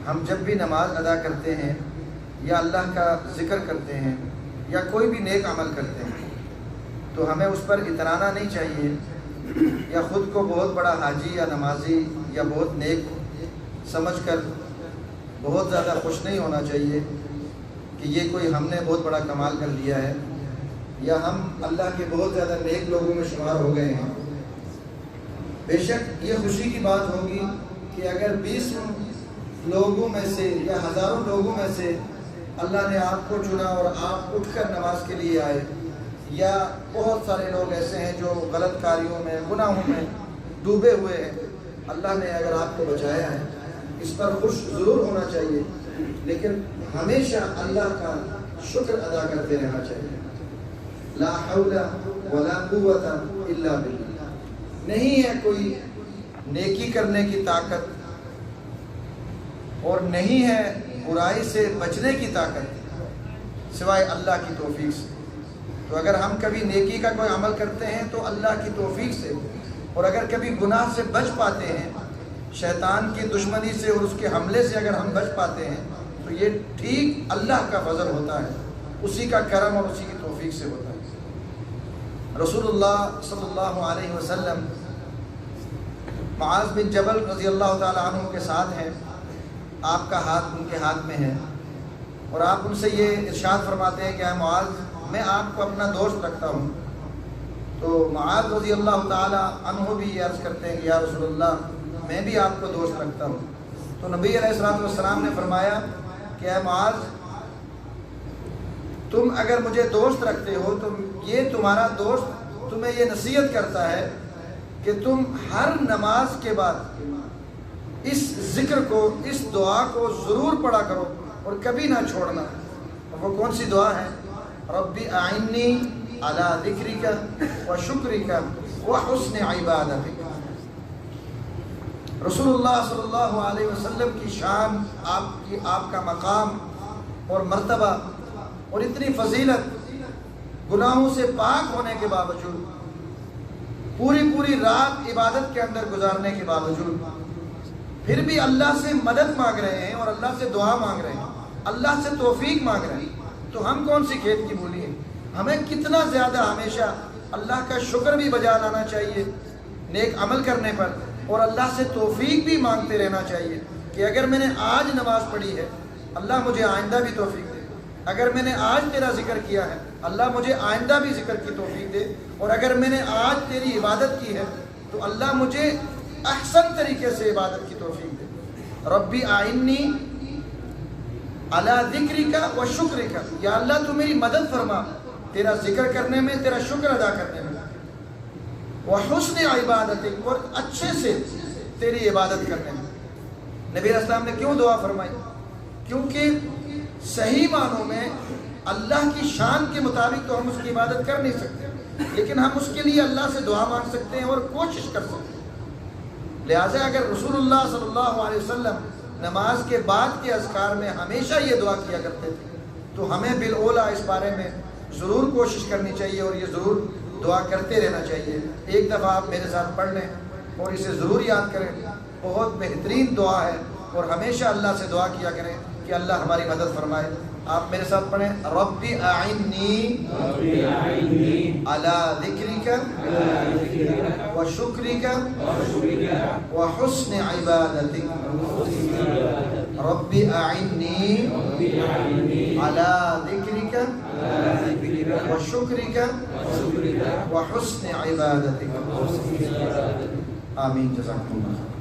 ہم جب بھی نماز ادا کرتے ہیں یا اللہ کا ذکر کرتے ہیں یا کوئی بھی نیک عمل کرتے ہیں تو ہمیں اس پر اترانا نہیں چاہیے یا خود کو بہت بڑا حاجی یا نمازی یا بہت نیک سمجھ کر بہت زیادہ خوش نہیں ہونا چاہیے کہ یہ کوئی ہم نے بہت بڑا کمال کر لیا ہے یا ہم اللہ کے بہت زیادہ نیک لوگوں میں شمار ہو گئے ہیں۔ بے شک یہ خوشی کی بات ہوگی کہ اگر 20 لوگوں میں سے یا ہزاروں لوگوں میں سے اللہ نے آپ کو چنا اور آپ اٹھ کر نماز کے لیے آئے، یا بہت سارے لوگ ایسے ہیں جو غلط کاریوں میں گناہوں میں ڈوبے ہوئے ہیں، اللہ نے اگر آپ کو بچایا ہے اس پر خوش ضرور ہونا چاہیے، لیکن ہمیشہ اللہ کا شکر ادا کرتے رہنا چاہیے۔ لا حول ولا قوت الا باللہ، نہیں ہے کوئی نیکی کرنے کی طاقت اور نہیں ہے برائی سے بچنے کی طاقت سوائے اللہ کی توفیق سے۔ تو اگر ہم کبھی نیکی کا کوئی عمل کرتے ہیں تو اللہ کی توفیق سے، اور اگر کبھی گناہ سے بچ پاتے ہیں، شیطان کی دشمنی سے اور اس کے حملے سے اگر ہم بچ پاتے ہیں تو یہ ٹھیک اللہ کا فضل ہوتا ہے، اسی کا کرم اور اسی کی توفیق سے ہوتا ہے۔ رسول اللہ صلی اللہ علیہ وسلم معاذ بن جبل رضی اللہ تعالی عنہ کے ساتھ ہیں، آپ کا ہاتھ ان کے ہاتھ میں ہے، اور آپ ان سے یہ ارشاد فرماتے ہیں کہ اے معاذ، میں آپ کو اپنا دوست رکھتا ہوں۔ تو معاذ رضی اللہ تعالی عنہ بھی یہ عرض کرتے ہیں کہ یا رسول اللہ، میں بھی آپ کو دوست رکھتا ہوں۔ تو نبی علیہ الصلوۃ والسلام نے فرمایا کہ اے معاذ، تم اگر مجھے دوست رکھتے ہو تو یہ تمہارا دوست تمہیں یہ نصیحت کرتا ہے کہ تم ہر نماز کے بعد اس ذکر کو، اس دعا کو ضرور پڑھا کرو اور کبھی نہ چھوڑنا۔ اور وہ کون سی دعا ہے؟ ربی اعنی علی ذکرک و شکرک و حسن عبادتک۔ رسول اللہ صلی اللہ علیہ وسلم کی شان، آپ کا مقام اور مرتبہ اور اتنی فضیلت، گناہوں سے پاک ہونے کے باوجود، پوری رات عبادت کے اندر گزارنے کے باوجود پھر بھی اللہ سے مدد مانگ رہے ہیں اور اللہ سے دعا مانگ رہے ہیں، اللہ سے توفیق مانگ رہے ہیں، تو ہم کون سی کھیت کی مولی ہیں؟ ہمیں کتنا زیادہ ہمیشہ اللہ کا شکر بھی بجا لانا چاہیے نیک عمل کرنے پر، اور اللہ سے توفیق بھی مانگتے رہنا چاہیے کہ اگر میں نے آج نماز پڑھی ہے اللہ مجھے آئندہ بھی توفیق دے، اگر میں نے آج تیرا ذکر کیا ہے اللہ مجھے آئندہ بھی ذکر کی توفیق دے، اور اگر میں نے آج تیری عبادت کی ہے تو اللہ مجھے احسن طریقے سے عبادت کی توفیق دے۔ ربی اعنی علی ذکرک و شکرک، یا اللہ تو میری مدد فرما تیرا ذکر کرنے میں، تیرا شکر ادا کرنے میں، و حسن عبادتک، اور اچھے سے تیری عبادت کرنے میں۔ نبی علیہ السلام نے کیوں دعا فرمائی؟ کیونکہ صحیح معنوں میں اللہ کی شان کے مطابق تو ہم اس کی عبادت کر نہیں سکتے، لیکن ہم اس کے لیے اللہ سے دعا مانگ سکتے ہیں اور کوشش کر سکتے ہیں۔ لہٰذا اگر رسول اللہ صلی اللہ علیہ وسلم نماز کے بعد کے اذکار میں ہمیشہ یہ دعا کیا کرتے تھے تو ہمیں بالاولیٰ اس بارے میں ضرور کوشش کرنی چاہیے اور یہ ضرور دعا کرتے رہنا چاہیے۔ ایک دفعہ آپ میرے ساتھ پڑھ لیں اور اسے ضرور یاد کریں، بہت بہترین دعا ہے، اور ہمیشہ اللہ سے دعا کیا کریں کہ اللہ ہماری مدد فرمائے۔ آپ میرے ساتھ پڑھیں، ربی اعنی علی ذکرک و شکرک و حسن عبادتک۔ ربی اعنی علی ذکرک و شکرک و حسن عبادتک۔ آمین، جزاکم اللہ۔